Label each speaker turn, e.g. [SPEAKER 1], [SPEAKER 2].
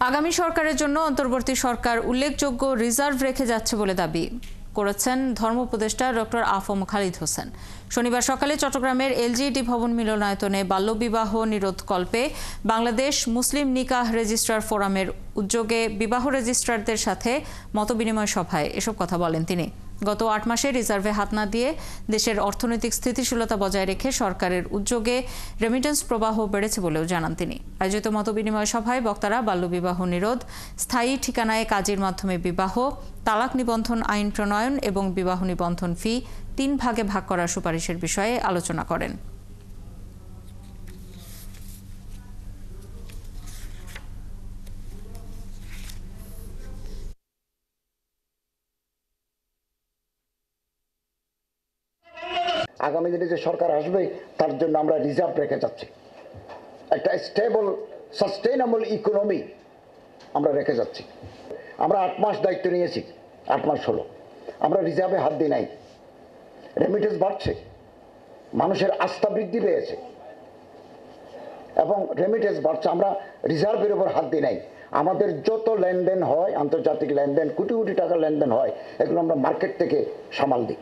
[SPEAKER 1] আগামী সরকারের জন্য অন্তর্বর্তী সরকার উল্লেখযোগ্য রিজার্ভ রেখে যাচ্ছে বলে দাবি করেছেন ধর্ম উপদেষ্টা ডক্টর আফম খালিদ হোসেন। শনিবার সকালে চট্টগ্রামের এলজিইডি ভবন মিলনায়তনে বাল্যবিবাহ নিরোধকল্পে বাংলাদেশ মুসলিম নিকাহ রেজিস্ট্রার ফোরামের উদ্যোগে বিবাহ রেজিস্ট্রারদের সাথে মতবিনিময় সভায় এসব কথা বলেন তিনি। গত ৮ মাসে রিজার্ভে হাত না দিয়ে দেশের অর্থনৈতিক স্থিতিশীলতা বজায় রেখে সরকারের উদ্যোগে রেমিটেন্স প্রবাহ বেড়েছে বলেও জানান তিনি। আয়োজিত মতবিনিময় সভায় বক্তারা বাল্যবিবাহ নিরোধ, স্থায়ী ঠিকানায় কাজের মাধ্যমে বিবাহ, তালাক নিবন্ধন আইন প্রণয়ন এবং বিবাহ নিবন্ধন ফি ৩ ভাগে ভাগ করার সুপারিশের বিষয়ে আলোচনা করেন।
[SPEAKER 2] আগামী দিনে যে সরকার আসবে তার জন্য আমরা রিজার্ভ রেখে যাচ্ছি, একটা স্টেবল সাস্টেইনেবল ইকোনমি আমরা রেখে যাচ্ছি। আমরা ৮ মাস দায়িত্ব নিয়েছি, ৮ মাস হলো, আমরা রিজার্ভে হাত দিই নাই। রেমিটেন্স বাড়ছে, মানুষের আস্থা বৃদ্ধি পেয়েছে এবং রেমিটেন্স বাড়ছে, আমরা রিজার্ভের উপর হাত দিই নাই। আমাদের যত লেনদেন হয়, আন্তর্জাতিক লেনদেন, কোটি কোটি টাকার লেনদেন হয়, এগুলো আমরা মার্কেট থেকে সামাল দিই।